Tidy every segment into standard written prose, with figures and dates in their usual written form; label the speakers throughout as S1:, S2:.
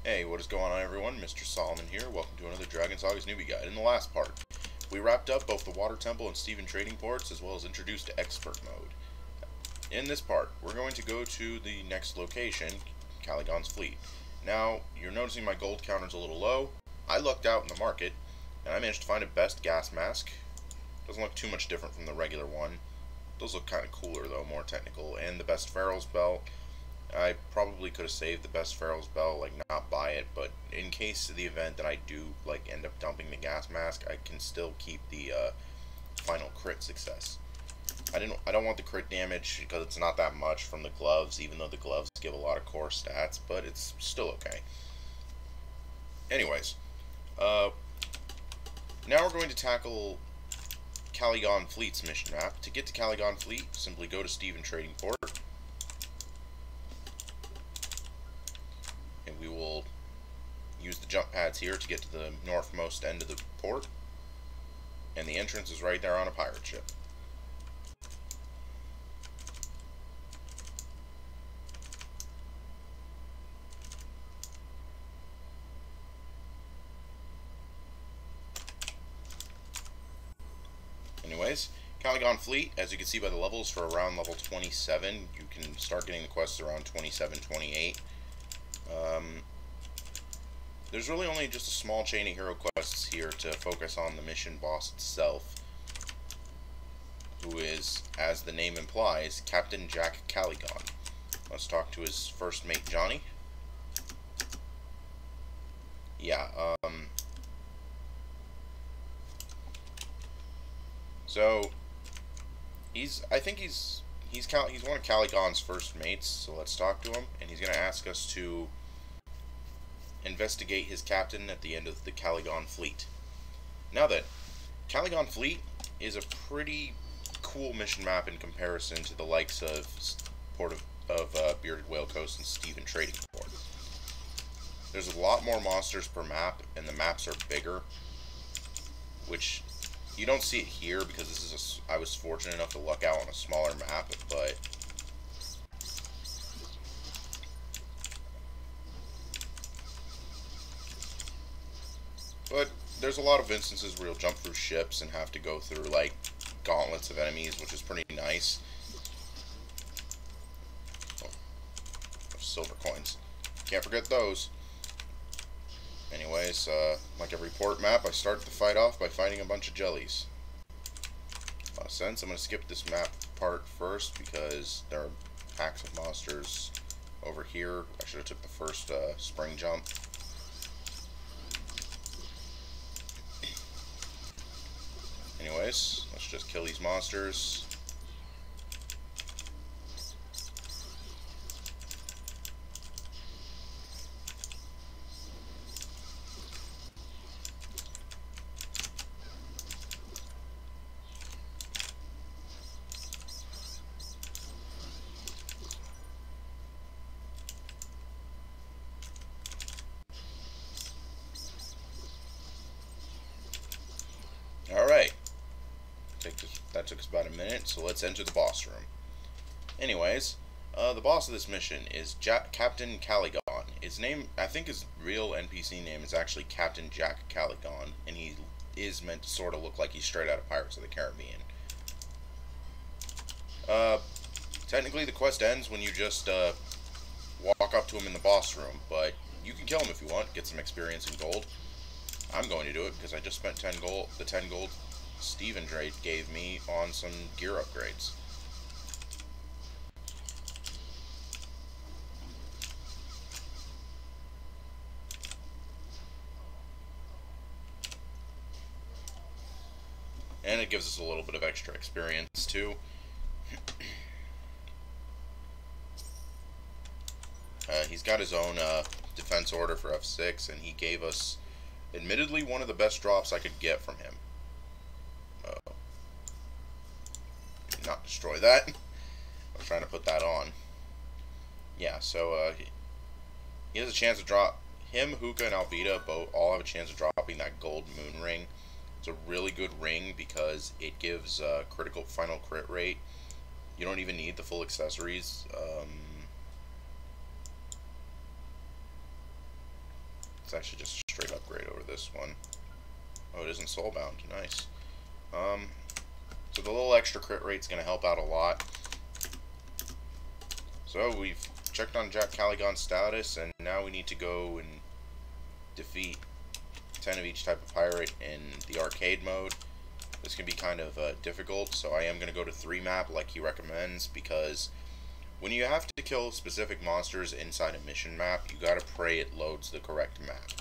S1: Hey, what is going on everyone? Mr. Solomon here. Welcome to another Dragon Saga's Newbie Guide. In the last part, we wrapped up both the Water Temple and Steven trading ports, as well as introduced to Expert Mode. In this part, we're going to go to the next location, Caligon's Fleet. Now, you're noticing my gold counter's a little low. I lucked out in the market, and I managed to find a best gas mask. Doesn't look too much different from the regular one. Those look kind of cooler though, more technical. And the best Pharaoh's belt. I probably could have saved the best Pharaoh's belt, like not buy it, but in case of the event that I do like end up dumping the gas mask, I can still keep the final crit success. I don't want the crit damage because it's not that much from the gloves, even though the gloves give a lot of core stats, but it's still okay. Anyways, now we're going to tackle Caligon Fleet's mission map. To get to Caligon Fleet, simply go to Steven Trading Port. And we will use the jump pads here to get to the northmost end of the port. And the entrance is right there on a pirate ship. Anyways, Caligon Fleet, as you can see by the levels, for around level 27, you can start getting the quests around 27, 28. There's really only just a small chain of hero quests here to focus on the mission boss itself, who is, as the name implies, Captain Jack Caligon. Let's talk to his first mate, Johnny. Yeah, so I think he's one of Caligon's first mates, so let's talk to him, and he's going to ask us to investigate his captain at the end of the Caligon Fleet. Now then, Caligon Fleet is a pretty cool mission map in comparison to the likes of Bearded Whale Coast and Steven Trading Port. There's a lot more monsters per map, and the maps are bigger, which you don't see it here because this is I was fortunate enough to luck out on a smaller map, but there's a lot of instances where you'll jump through ships and have to go through like gauntlets of enemies, which is pretty nice. Oh, silver coins. Can't forget those. Anyways, like every port map, I start the fight off by fighting a bunch of jellies. A lot of sense. I'm going to skip this map part first because there are packs of monsters over here. I should have took the first spring jump. Anyways, let's just kill these monsters. Alright. That took us about a minute, so let's enter the boss room. Anyways, the boss of this mission is Captain Caligon. His name, I think his real NPC name is actually Captain Jack Caligon, and he is meant to sort of look like he's straight out of Pirates of the Caribbean. Technically the quest ends when you just walk up to him in the boss room, but you can kill him if you want, get some experience and gold. I'm going to do it because I just spent 10 gold, the 10 gold Steven trade gave me on some gear upgrades. And it gives us a little bit of extra experience too. He's got his own defense order for F6, and he gave us, admittedly, one of the best drops I could get from him. Not destroy that. I was trying to put that on. Yeah, so he has a chance to drop. Him, Hookah, and Albedo all have a chance of dropping that gold moon ring. It's a really good ring because it gives critical final crit rate. You don't even need the full accessories. Let's actually just straight upgrade over this one. Oh, it isn't soulbound. Nice. So the little extra crit rate's going to help out a lot. So we've checked on Jack Caligon's status, and now we need to go and defeat 10 of each type of pirate in the arcade mode. This can be kind of difficult, so I am going to go to 3 map like he recommends, because when you have to kill specific monsters inside a mission map, you gotta pray it loads the correct map.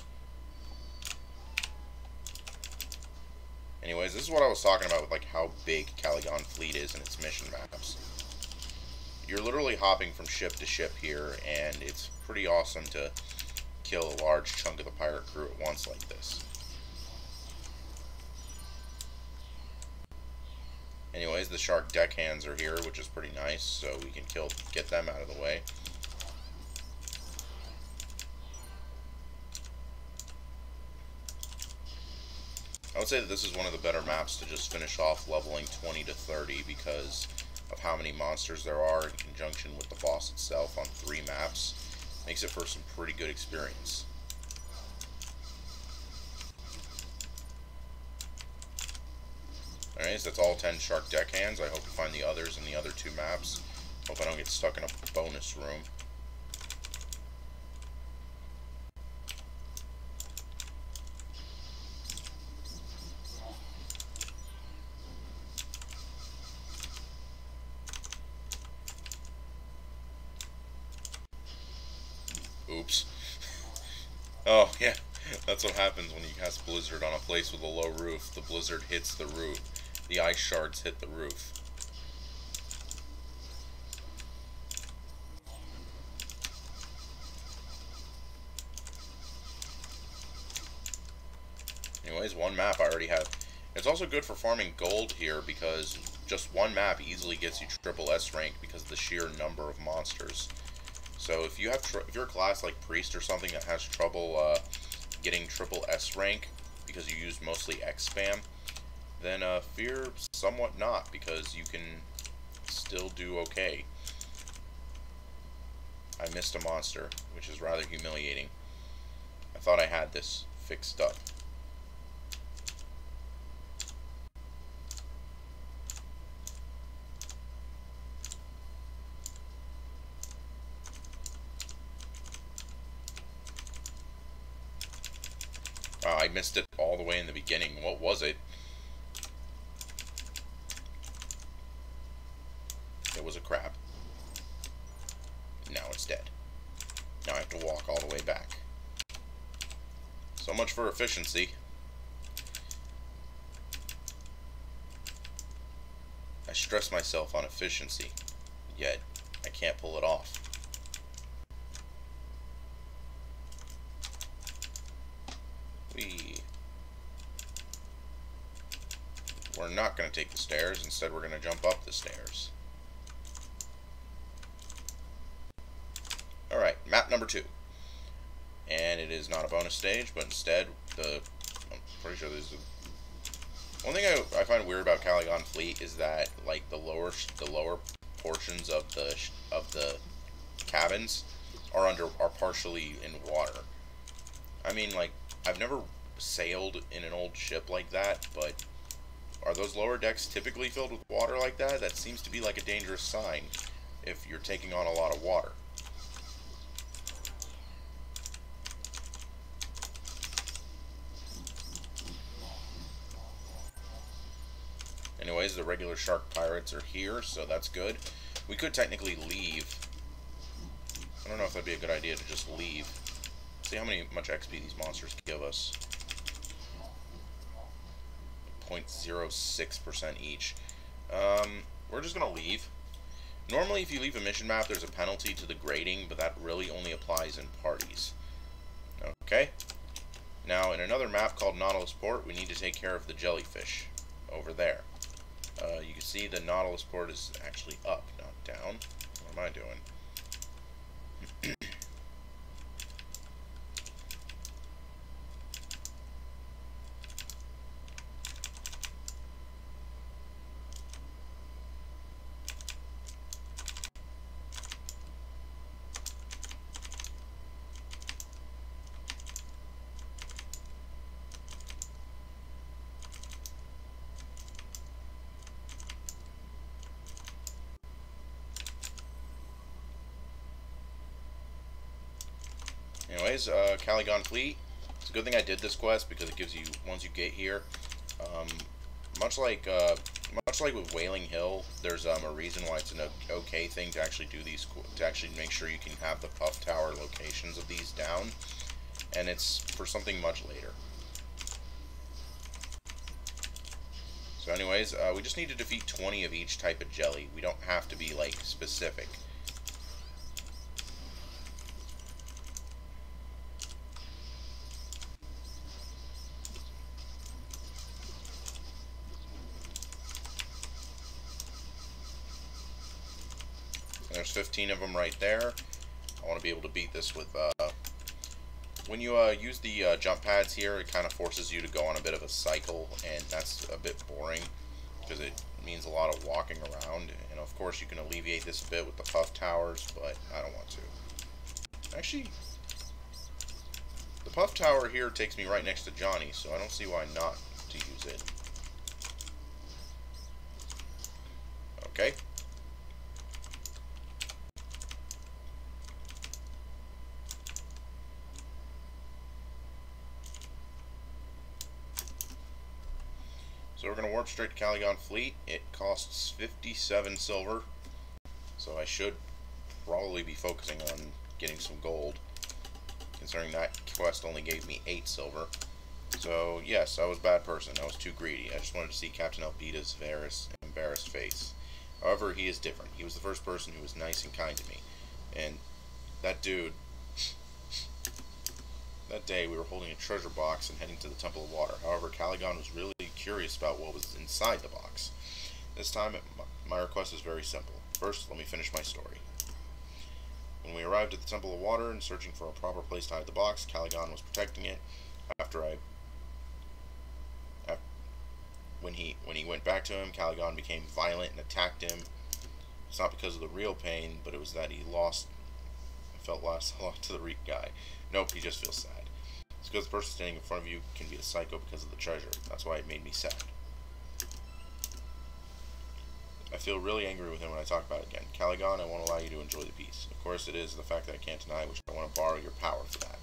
S1: Anyways, this is what I was talking about with like how big Caligon Fleet is in its mission maps. You're literally hopping from ship to ship here, and it's pretty awesome to kill a large chunk of the pirate crew at once like this. Anyways, the shark deckhands are here, which is pretty nice, so we can get them out of the way. I would say that this is one of the better maps to just finish off leveling 20 to 30 because of how many monsters there are in conjunction with the boss itself on 3 maps. Makes it for some pretty good experience. Alright, so that's all 10 shark deckhands. I hope you find the others in the other 2 maps. Hope I don't get stuck in a bonus room. Oops. Oh, yeah. That's what happens when you cast Blizzard on a place with a low roof. The blizzard hits the roof. The ice shards hit the roof. Anyways, 1 map I already have. It's also good for farming gold here because just 1 map easily gets you triple S rank because of the sheer number of monsters. So if you have if you're a class like Priest or something that has trouble getting triple S rank because you use mostly X spam, then fear somewhat not, because you can still do okay. I missed a monster, which is rather humiliating. I thought I had this fixed up. I missed it all the way in the beginning. What was it? It was a crab. Now it's dead. Now I have to walk all the way back. So much for efficiency. I stress myself on efficiency, yet I can't pull it off. We're not going to take the stairs. Instead, we're going to jump up the stairs. Alright, map number 2. And it is not a bonus stage, but instead, I'm pretty sure there's a... One thing I find weird about Caligon Fleet is that, like, the lower portions of the cabins are partially in water. I mean, like, I've never sailed in an old ship like that, but are those lower decks typically filled with water like that? That seems to be like a dangerous sign if you're taking on a lot of water. Anyways, the regular shark pirates are here, so that's good. We could technically leave. I don't know if that'd be a good idea to just leave. See how much XP these monsters give us. 0.06% each. We're just gonna leave. Normally, if you leave a mission map, there's a penalty to the grading, but that really only applies in parties. Okay. Now, in another map called Nautilus Port, we need to take care of the jellyfish over there. You can see the Nautilus Port is actually up, not down. What am I doing? Anyways, Caligon Fleet. It's a good thing I did this quest because it gives you, once you get here, um, much like with Wailing Hill, there's a reason why it's an okay thing to actually do these, to actually make sure you can have the Puff Tower locations of these down, and it's for something much later. So anyways, we just need to defeat 20 of each type of jelly. We don't have to be, like, specific. There's 15 of them right there. I want to be able to beat this with, when you use the jump pads here, it kind of forces you to go on a bit of a cycle, and that's a bit boring, because it means a lot of walking around. And of course you can alleviate this a bit with the Puff Towers, but I don't want to. Actually, the Puff Tower here takes me right next to Johnny, so I don't see why not to use it. Okay. So we're going to warp straight to Caligon Fleet. It costs 57 silver, so I should probably be focusing on getting some gold, considering that quest only gave me 8 silver. So yes, I was a bad person. I was too greedy. I just wanted to see Captain Albeda's embarrassed face. However, he is different. He was the first person who was nice and kind to me. And that dude, that day we were holding a treasure box and heading to the Temple of Water. However, Caligon was really curious about what was inside the box. This time, my request is very simple. First, let me finish my story. When we arrived at the Temple of Water and searching for a proper place to hide the box, Caligon was protecting it. When he went back to him, Caligon became violent and attacked him. It's not because of the real pain, but it was that he felt lost a lot to the Reek guy. Nope, he just feels sad. It's because the person standing in front of you can be a psycho because of the treasure. That's why it made me sad. I feel really angry with him when I talk about it again. Caligon, I won't allow you to enjoy the peace. Of course it is the fact that I can't deny, which I want to borrow your power for that.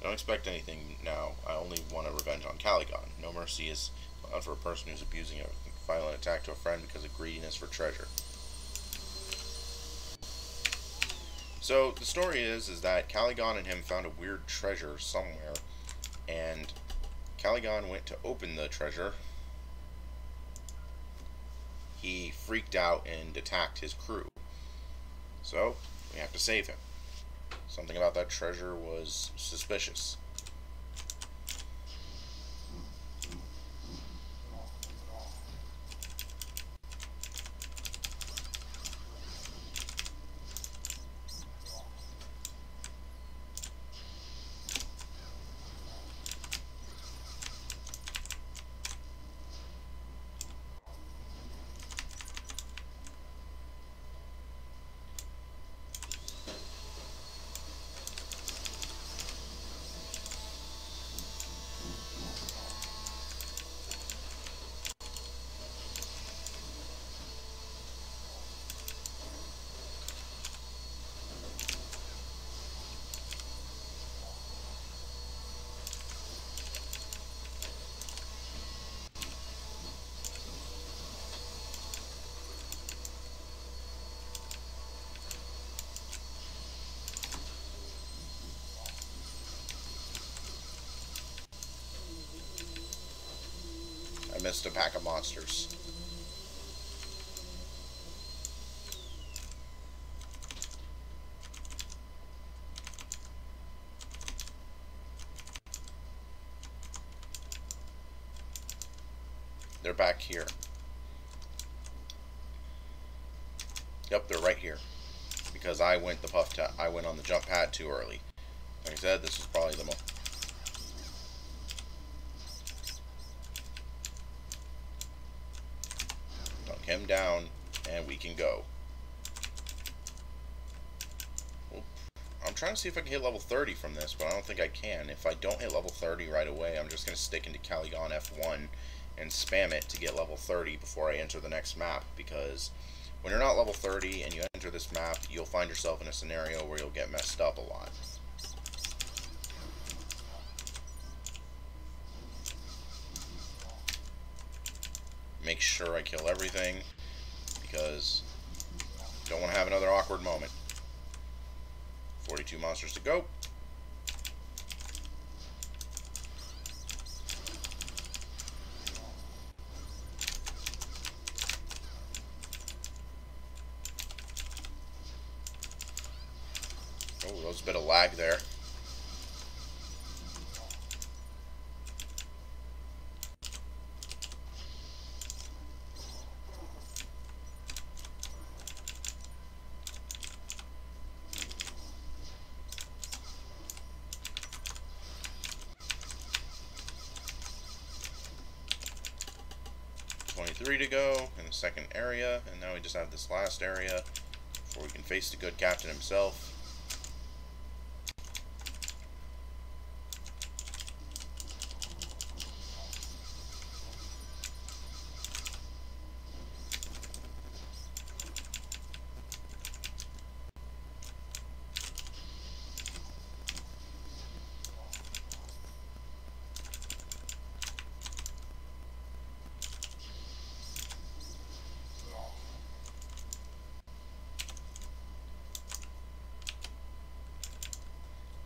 S1: I don't expect anything now. I only want a revenge on Caligon. No mercy is allowed for a person who's abusing a violent attack to a friend because of greediness for treasure. So the story is that Caligon and him found a weird treasure somewhere, and Caligon went to open the treasure. He freaked out and attacked his crew. So we have to save him. Something about that treasure was suspicious. I missed a pack of monsters. They're back here. Yep, they're right here. Because I went I went on the jump pad too early. Like I said, this is probably the most. Dunk him down, and we can go. Oop. I'm trying to see if I can hit level 30 from this, but I don't think I can. If I don't hit level 30 right away, I'm just going to stick into Caligon F1 and spam it to get level 30 before I enter the next map, because when you're not level 30 and you enter this map, you'll find yourself in a scenario where you'll get messed up a lot. make sure I kill everything, because don't want to have another awkward moment. 42 monsters to go. Oh, there was a bit of lag there. Three to go in the second area, and now we just have this last area before we can face the good captain himself.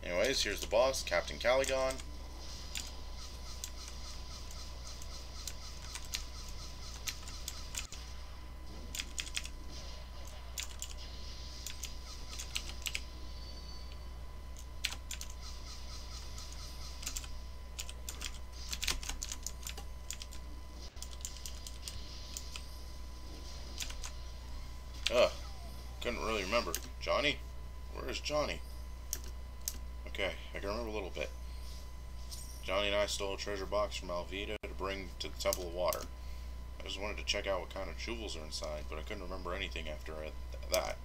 S1: Anyways, here's the boss, Captain Caligon. Couldn't really remember. Johnny? Where is Johnny? Okay, I can remember a little bit. Johnny and I stole a treasure box from Alvida to bring to the Temple of Water. I just wanted to check out what kind of jewels are inside, but I couldn't remember anything after that.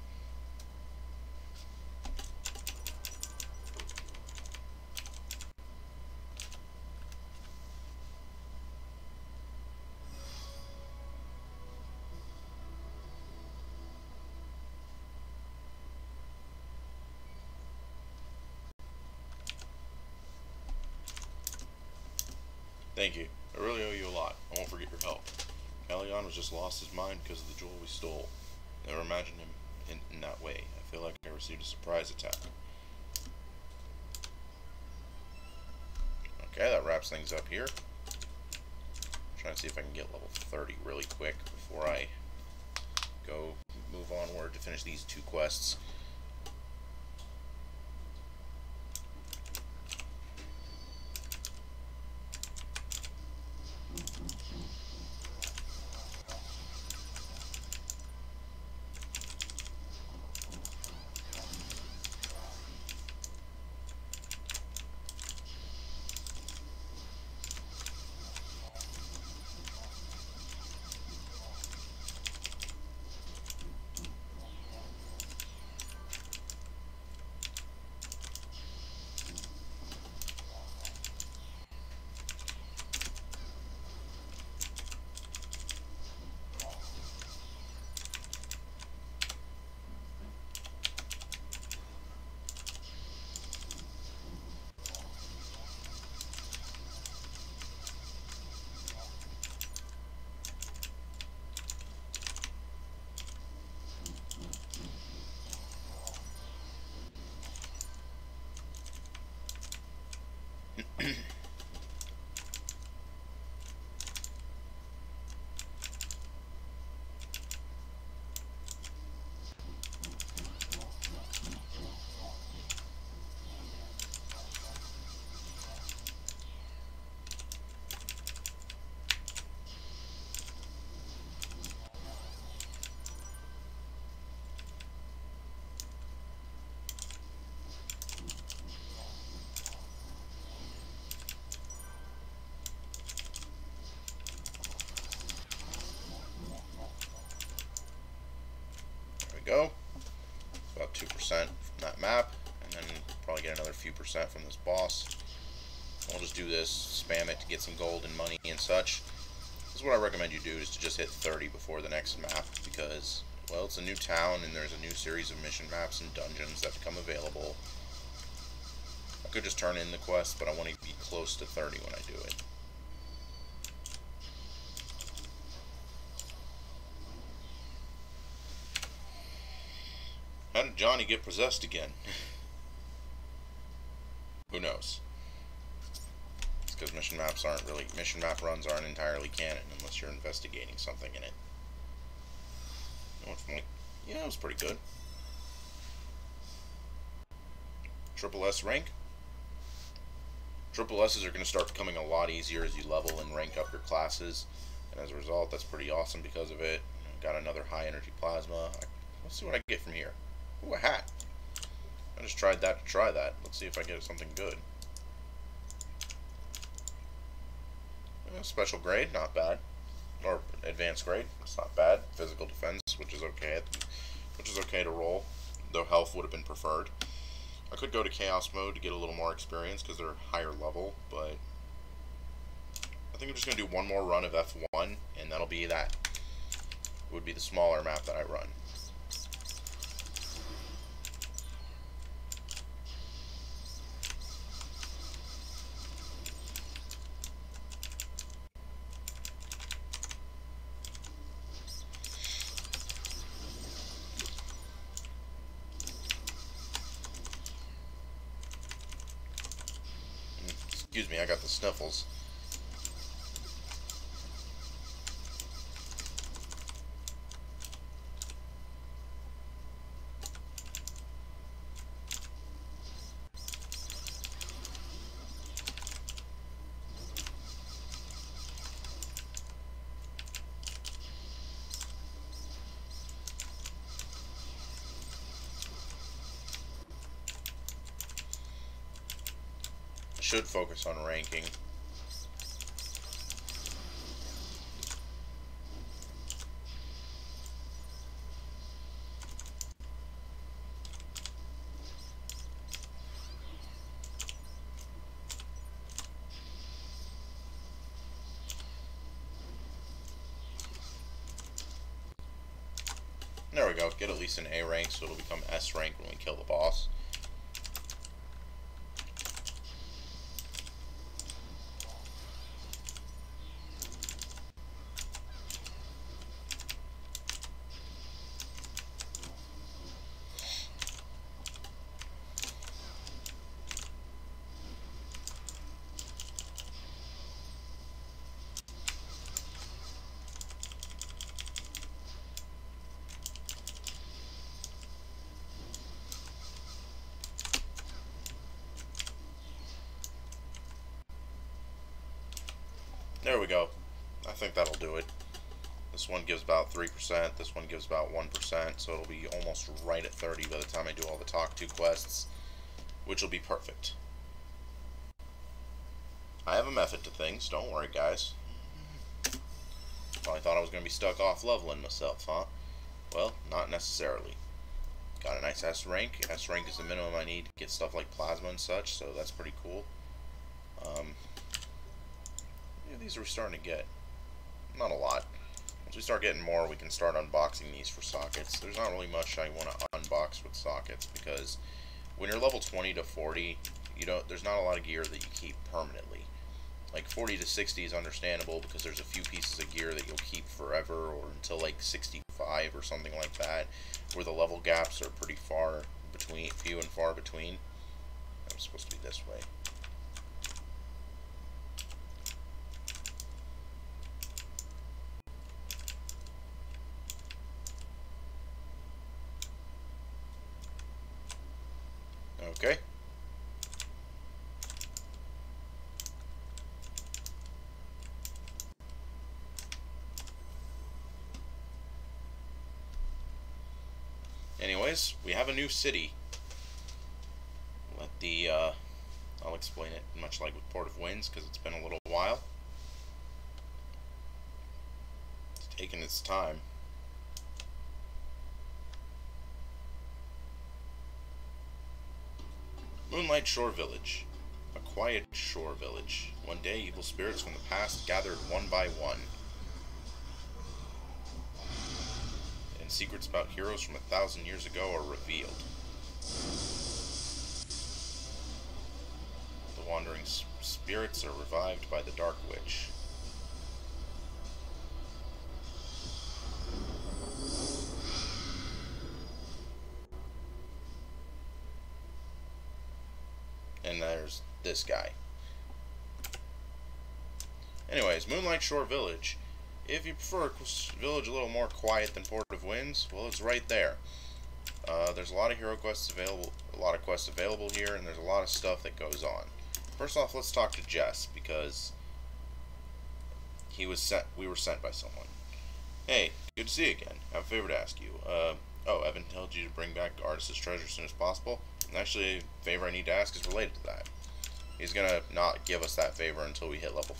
S1: Thank you. I really owe you a lot. I won't forget your help. Caligon was just lost his mind because of the jewel we stole. Never imagined him in that way. I feel like I received a surprise attack. Okay, that wraps things up here. Trying to see if I can get level 30 really quick before I go move onward to finish these two quests. Go. About 2% from that map, and then probably get another few percent from this boss. We'll just do this, spam it to get some gold and money and such. This is what I recommend you do, is to just hit 30 before the next map, because, well, it's a new town and there's a new series of mission maps and dungeons that become available. I could just turn in the quest, but I want to be close to 30 when I do it. Johnny get possessed again? Who knows? It's because mission map runs aren't entirely canon unless you're investigating something in it. Yeah, it was pretty good. Triple S rank. Triple S's are going to start becoming a lot easier as you level and rank up your classes, and as a result, that's pretty awesome because of it. Got another high energy plasma. Let's see what I get from here. Ooh, a hat. I just tried that to try that. Let's see if I get something good. Special grade, not bad. Or advanced grade, it's not bad. Physical defense, which is okay. Which is okay to roll, though health would have been preferred. I could go to chaos mode to get a little more experience because they're higher level, but I think I'm just going to do one more run of F1, and that'll be that. It would be the smaller map that I run. Excuse me, I got the sniffles. Should focus on ranking. There we go. Get at least an A rank so it'll become S rank when we kill the boss. There we go. I think that'll do it. This one gives about 3%, this one gives about 1%, so it'll be almost right at 30 by the time I do all the Talk To quests, which will be perfect. I have a method to things, don't worry guys. Probably thought I was going to be stuck off leveling myself, huh? Well, not necessarily. Got a nice S rank. S rank is the minimum I need to get stuff like plasma and such, so that's pretty cool. Yeah, these are starting to get not a lot. Once we start getting more, we can start unboxing these for sockets. There's not really much I want to unbox with sockets because when you're level 20 to 40, there's not a lot of gear that you keep permanently. Like 40 to 60 is understandable because there's a few pieces of gear that you'll keep forever or until like 65 or something like that, where the level gaps are pretty few and far between. I'm supposed to be this way. Okay. Anyways, we have a new city. I'll explain it much like with Port of Winds because it's been a little while. It's taken its time. Moonlight Shore Village. A quiet shore village. One day, evil spirits from the past gathered one by one. And secrets about heroes from 1,000 years ago are revealed. The wandering spirits are revived by the Dark Witch. there's this guy. Anyways, Moonlight Shore Village. If you prefer a village a little more quiet than Port of Winds, well, it's right there. There's a lot of hero quests available, here, and there's a lot of stuff that goes on. First off, let's talk to Jess, because we were sent by someone. Hey, good to see you again. I have a favor to ask you. Oh, Evan told you to bring back Artis's treasure as soon as possible. And actually, the favor I need to ask is related to that. He's gonna not give us that favor until we hit level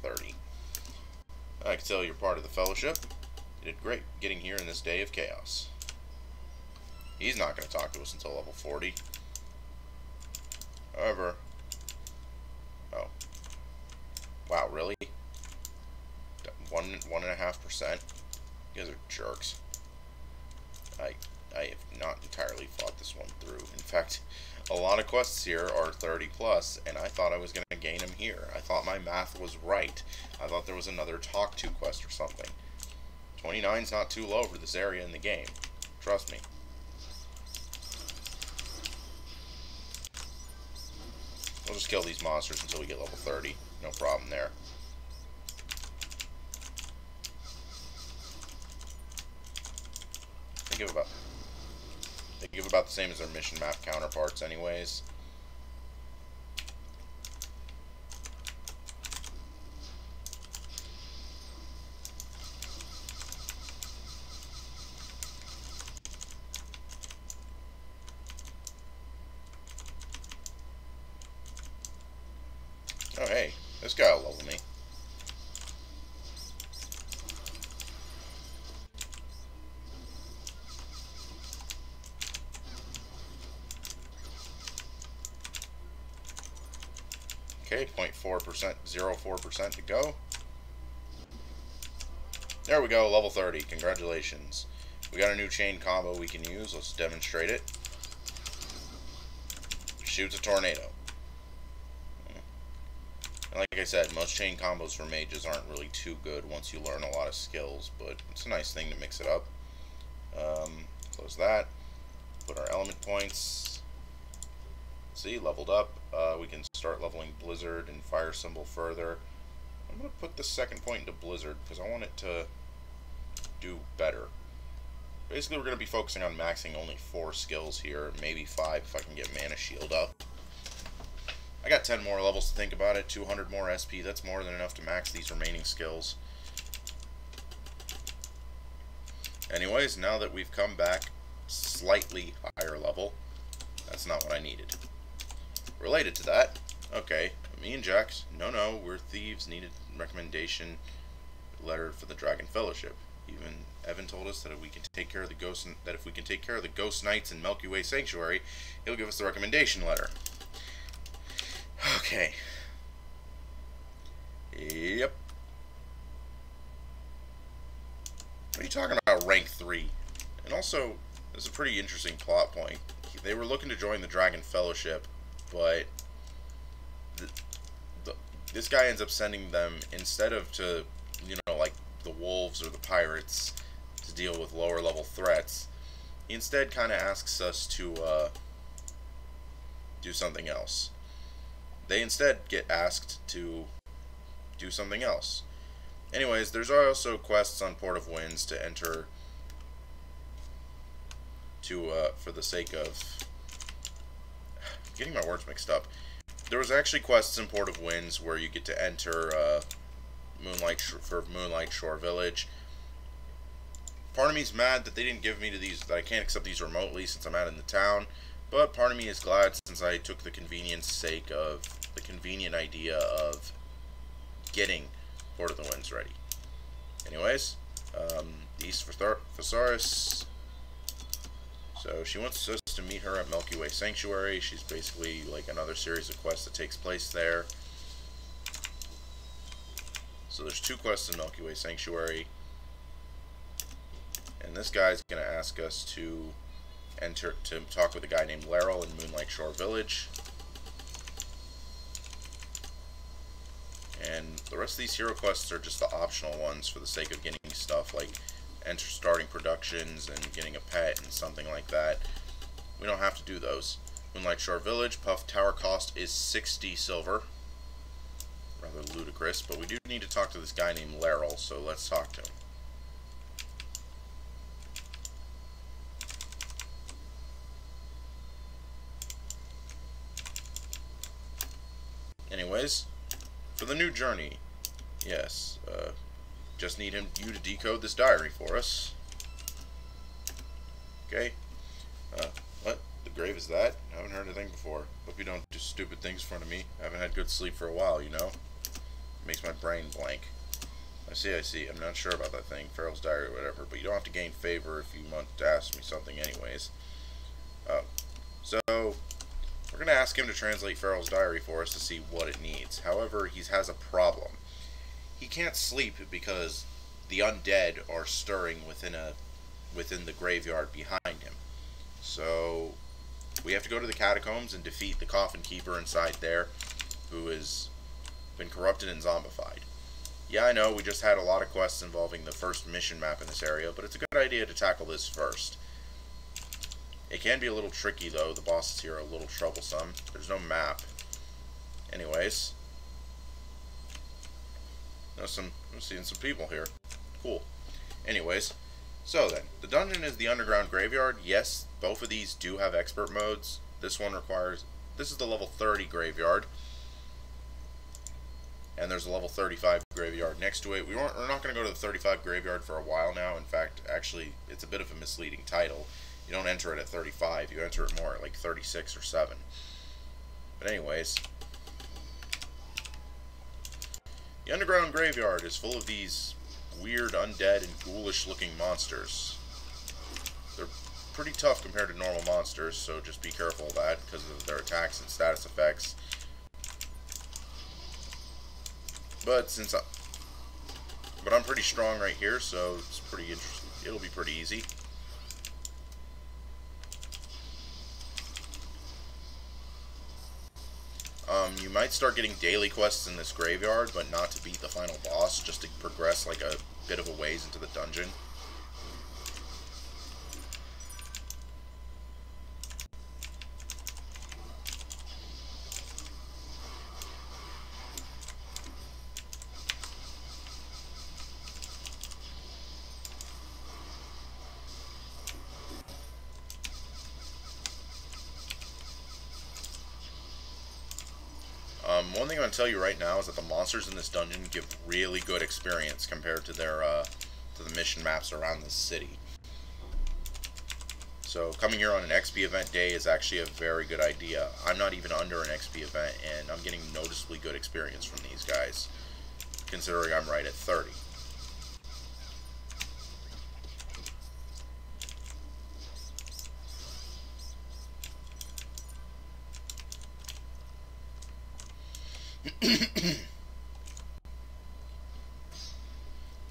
S1: 30. I can tell you're part of the Fellowship. You did great getting here in this day of chaos. He's not gonna talk to us until level 40. However... Oh. Wow, really? 1.5%? You guys are jerks. I have not entirely thought this one through. In fact, a lot of quests here are 30 plus, and I thought I was going to gain them here. I thought my math was right. I thought there was another talk to quest or something. 29's not too low for this area in the game. Trust me. We'll just kill these monsters until we get level 30. No problem there. They give about the same as their mission map counterparts anyways. Oh hey, this guy will level me. Okay, 0.4%, 0.4% to go. There we go, level 30. Congratulations. We got a new chain combo we can use. Let's demonstrate it. Shoots a tornado. And like I said, most chain combos for mages aren't really too good once you learn a lot of skills, but it's a nice thing to mix it up. Close that. Put our element points. See, leveled up. We can start leveling Blizzard and Fire Symbol further. I'm going to put the second point into Blizzard because I want it to do better. Basically, we're going to be focusing on maxing only 4 skills here, maybe 5 if I can get Mana Shield up. I got 10 more levels to think about it, 200 more SP, that's more than enough to max these remaining skills. Anyways, now that we've come back slightly higher level, that's not what I needed. Related to that, okay, me and Jax, no, we're thieves, needed recommendation letter for the Dragon Fellowship. Even Evan told us that if we can take care of the Ghost Knights in Milky Way Sanctuary, he'll give us the recommendation letter. Okay. Yep. What are you talking about, rank 3? And also, this is a pretty interesting plot point. They were looking to join the Dragon Fellowship, but this guy ends up sending them, instead of to, you know, like the wolves or the pirates, to deal with lower level threats, he instead kind of asks us to do something else. They instead get asked to do something else. Anyways, there's also quests on Port of Winds to enter to, for the sake of... I'm getting my words mixed up. There was actually quests in Port of Winds where you get to enter Moonlight Shore Village. Part of me is mad that they didn't give me that I can't accept these remotely since I'm out in the town. But part of me is glad since I took the convenient idea of getting Port of the Winds ready. Anyways, East Thesaurus. So she wants us to meet her at Milky Way Sanctuary. She's basically like another series of quests that takes place there. So there's 2 quests in Milky Way Sanctuary. And this guy's going to ask us to talk with a guy named Laryl in Moonlight Shore Village. And the rest of these hero quests are just the optional ones for the sake of getting stuff like starting productions and getting a pet and something like that. We don't have to do those. Moonlight Shore Village. Puff Tower cost is 60 silver. Rather ludicrous, but we do need to talk to this guy named Laryl, so let's talk to him. Anyways, for the new journey, yes, just need you to decode this diary for us. Okay. What? The grave is that? I haven't heard anything before. Hope you don't do stupid things in front of me. I haven't had good sleep for a while, you know? It makes my brain blank. I see. I'm not sure about that thing. Farrell's diary or whatever, but you don't have to gain favor if you want to ask me something anyways. So, we're going to ask him to translate Farrell's diary for us to see what it needs. However, he has a problem. He can't sleep because the undead are stirring within the graveyard behind him. So, we have to go to the catacombs and defeat the coffin keeper inside there, who has been corrupted and zombified. Yeah, I know, we just had a lot of quests involving the first mission map in this area, but it's a good idea to tackle this first. It can be a little tricky, though. The bosses here are a little troublesome. There's no map. Anyways. I'm seeing some people here. Cool. Anyways. So then, the dungeon is the underground graveyard. Yes, both of these do have expert modes. This one requires... This is the level 30 graveyard. And there's a level 35 graveyard next to it. We're not going to go to the 35 graveyard for a while now. In fact, actually, it's a bit of a misleading title. You don't enter it at 35, you enter it more at like 36 or 7. But anyways, the underground graveyard is full of these weird, undead, and ghoulish looking monsters. They're pretty tough compared to normal monsters, so just be careful of that because of their attacks and status effects. But I'm pretty strong right here, so it's pretty interesting. It'll be pretty easy. You might start getting daily quests in this graveyard, but not to beat the final boss, just to progress like a bit of a ways into the dungeon. One thing I'm going to tell you right now is that the monsters in this dungeon give really good experience compared to their to the mission maps around the city. So coming here on an XP event day is actually a very good idea. I'm not even under an XP event, and I'm getting noticeably good experience from these guys, considering I'm right at 30.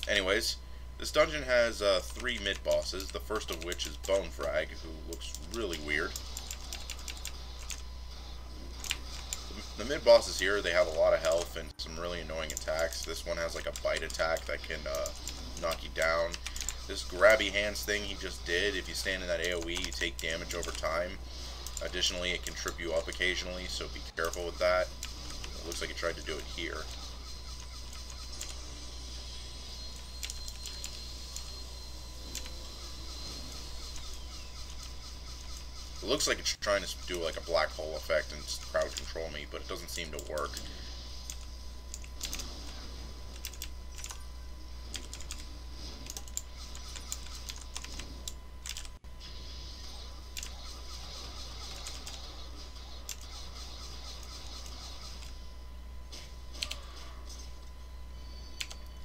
S1: Anyways, this dungeon has 3 mid-bosses, the first of which is Bone Frag, who looks really weird. The mid-bosses here, they have a lot of health and some really annoying attacks. This one has like a bite attack that can knock you down. This grabby hands thing he just did, if you stand in that AoE, you take damage over time. Additionally, it can trip you up occasionally, so be careful with that. It looks like he tried to do it here. It looks like it's trying to do like a black hole effect and crowd control me, but it doesn't seem to work.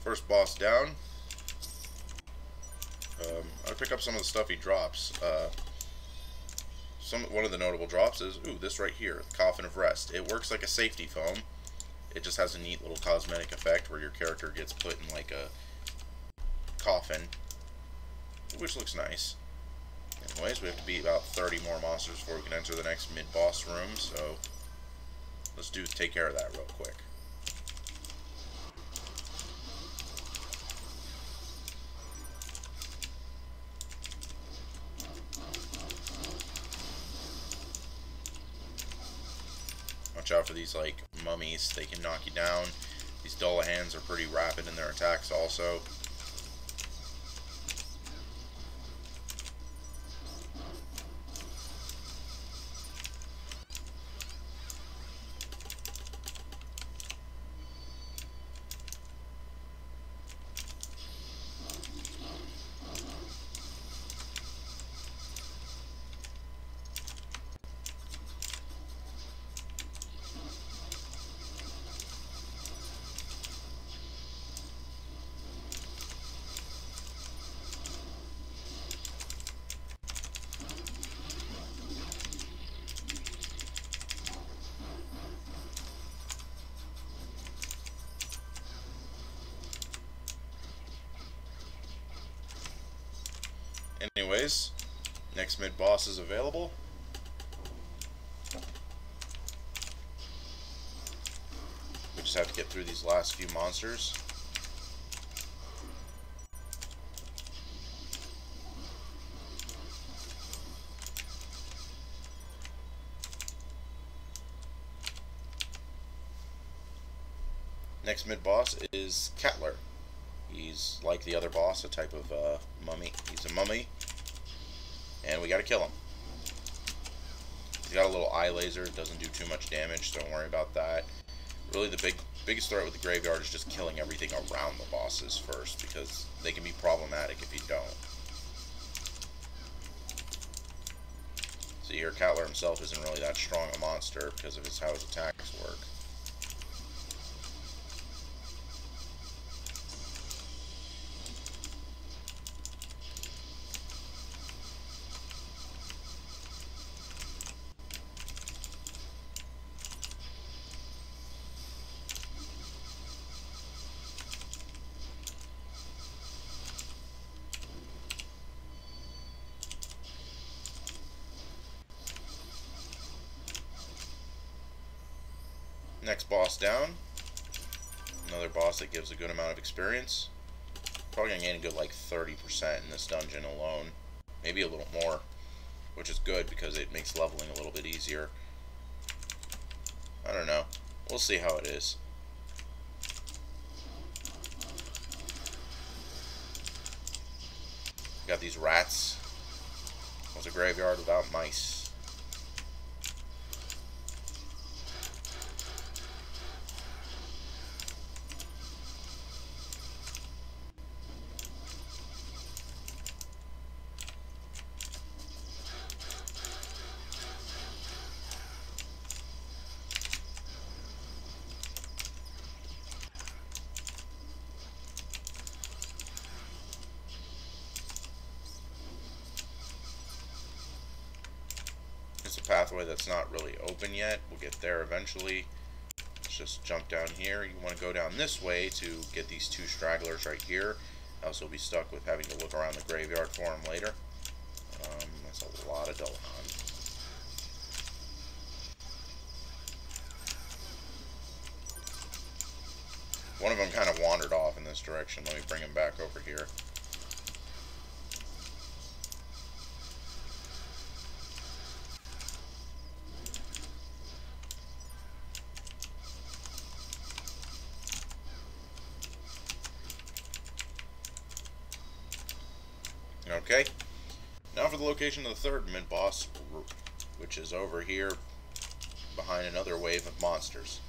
S1: First boss down. I'll pick up some of the stuff he drops. One of the notable drops is, ooh, this right here, Coffin of Rest. It works like a safety foam. It just has a neat little cosmetic effect where your character gets put in like a coffin, which looks nice. Anyways, we have to beat about 30 more monsters before we can enter the next mid-boss room, so let's take care of that real quick. things like mummies, they can knock you down. These Dullahans are pretty rapid in their attacks also. Anyways, next mid-boss is available. We just have to get through these last few monsters. Next mid-boss is Catler. He's like the other boss, a type of mummy. He's a mummy, and we gotta kill him. He's got a little eye laser, doesn't do too much damage, so don't worry about that. Really the biggest threat with the graveyard is just killing everything around the bosses first, because they can be problematic if you don't. See here, Catler himself isn't really that strong a monster because of how his attacks work. Next boss down. Another boss that gives a good amount of experience. Probably gonna gain a good like 30% in this dungeon alone. Maybe a little more, which is good because it makes leveling a little bit easier. I don't know. We'll see how it is. Got these rats. What's a graveyard without mice? Pathway that's not really open yet. We'll get there eventually. Let's just jump down here. You want to go down this way to get these two stragglers right here. Else you'll be stuck with having to look around the graveyard for them later. That's a lot of Dullahan. One of them kind of wandered off in this direction. Let me bring him back over here. Okay, now for the location of the third mid-boss, which is over here behind another wave of monsters.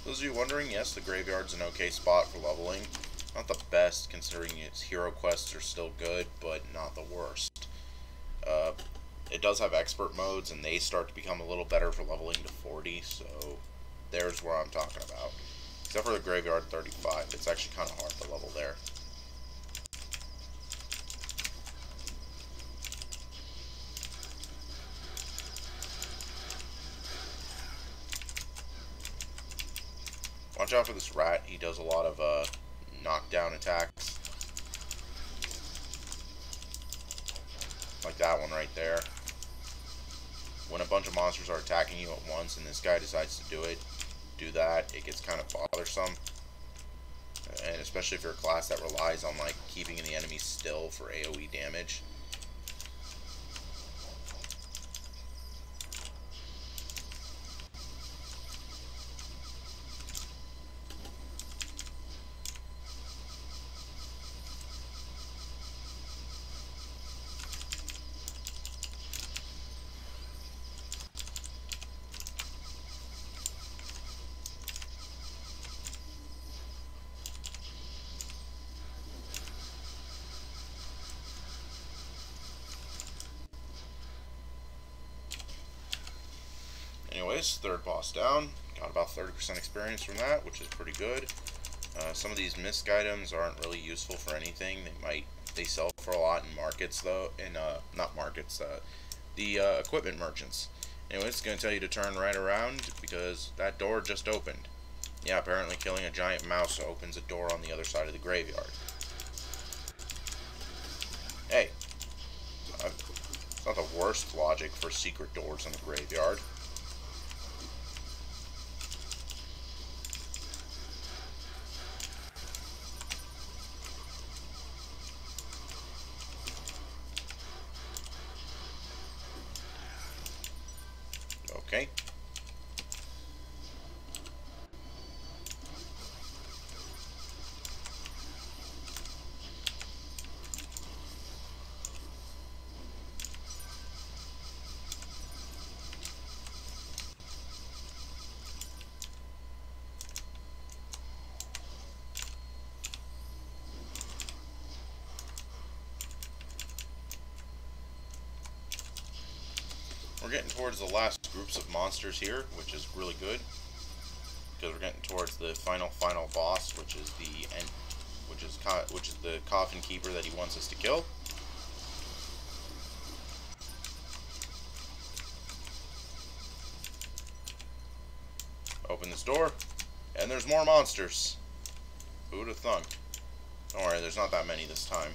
S1: Those of you wondering, yes, the graveyard's an okay spot for leveling. Not the best, considering its hero quests are still good, but not the worst. It does have expert modes, and they start to become a little better for leveling to 40, so there's where I'm talking about. Except for the graveyard 35, it's actually kind of hard to level there. Watch out for this rat, he does a lot of knockdown attacks. Like that one right there. When a bunch of monsters are attacking you at once and this guy decides to do that, it gets kind of bothersome. especially if you're a class that relies on like keeping the enemy still for AoE damage. Anyways, third boss down. Got about 30% experience from that, which is pretty good. Some of these misc items aren't really useful for anything. They sell for a lot in markets though, not markets, the equipment merchants. Anyways, it's going to tell you to turn right around because that door just opened. Yeah, apparently killing a giant mouse opens a door on the other side of the graveyard. Hey, it's not the worst logic for secret doors in the graveyard. Okay. We're getting towards the last groups of monsters here, which is really good, because we're getting towards the final boss, which is the coffin keeper that he wants us to kill. Open this door, and there's more monsters. Who would have thunk? Don't worry, there's not that many this time.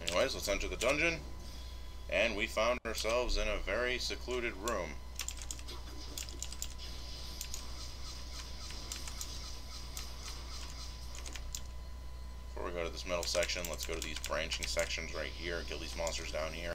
S1: Anyways, let's enter the dungeon, and we found ourselves in a very secluded room. Before we go to this middle section, let's go to these branching sections right here and kill these monsters down here.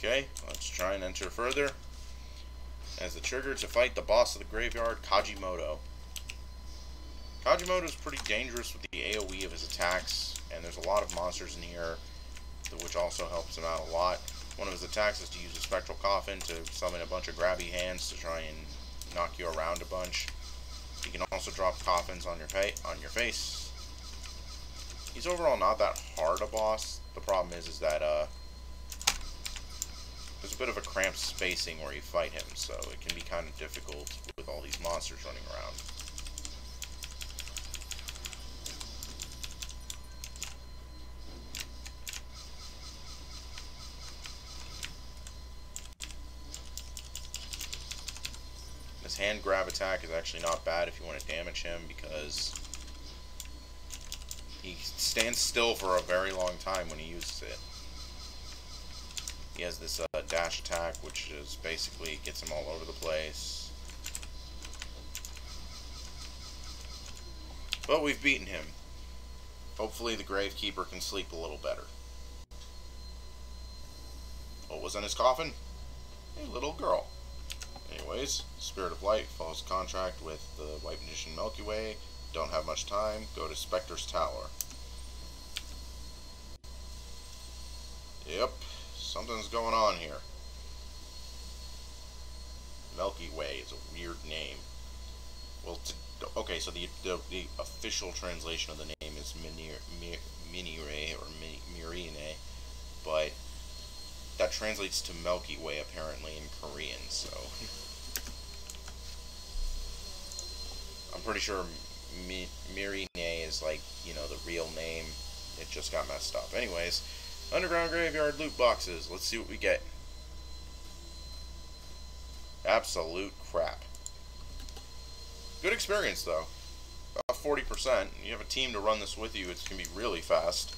S1: Okay, let's try and enter further. As the trigger to fight the boss of the graveyard, Kajimoto. Kajimoto is pretty dangerous with the AoE of his attacks, and there's a lot of monsters in here, which also helps him out a lot. One of his attacks is to use a spectral coffin to summon a bunch of grabby hands to try and knock you around a bunch. You can also drop coffins on your face. He's overall not that hard a boss. The problem is that there's a bit of a cramped spacing where you fight him, so it can be kind of difficult with all these monsters running around. This hand grab attack is actually not bad if you want to damage him, because he stands still for a very long time when he uses it. He has this dash attack, which is basically gets him all over the place. But we've beaten him. Hopefully the Gravekeeper can sleep a little better. What was in his coffin? A little girl. Anyways, Spirit of Light follows contract with the White Magician Milky Way. Don't have much time. Go to Spectre's Tower. Yep, something's going on here. Milky Way is a weird name. Well, okay, so the official translation of the name is Minire or Mirine, but that translates to Milky Way apparently in Korean, so I'm pretty sure Mirine is like, you know, the real name. It just got messed up. Anyways, underground graveyard loot boxes. Let's see what we get. Absolute crap. Good experience though. About 40%. You have a team to run this with you, it's going to be really fast.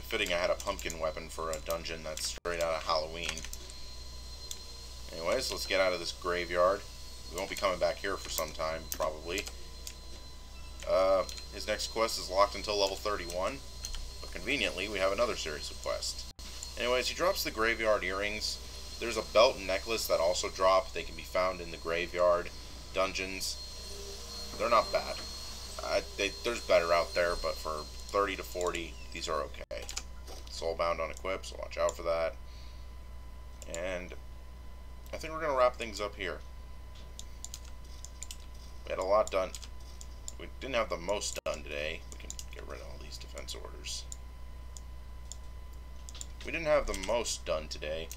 S1: Fitting I had a pumpkin weapon for a dungeon that's straight out of Halloween. Anyways, let's get out of this graveyard. We won't be coming back here for some time, probably. His next quest is locked until level 31, but conveniently we have another series of quests. Anyways, he drops the graveyard earrings. There's a belt and necklace that also drop. They can be found in the graveyard dungeons. They're not bad. There's better out there, but for 30 to 40, these are okay. Soulbound on equip, so watch out for that. And I think we're going to wrap things up here. We had a lot done. We didn't have the most done today. We can get rid of all these defense orders. We didn't have the most done today,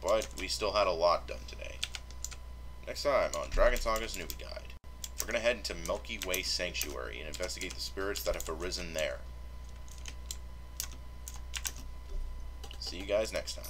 S1: but we still had a lot done today. Next time on Dragon Saga's Newbie Guide, we're going to head into Milky Way Sanctuary and investigate the spirits that have arisen there. See you guys next time.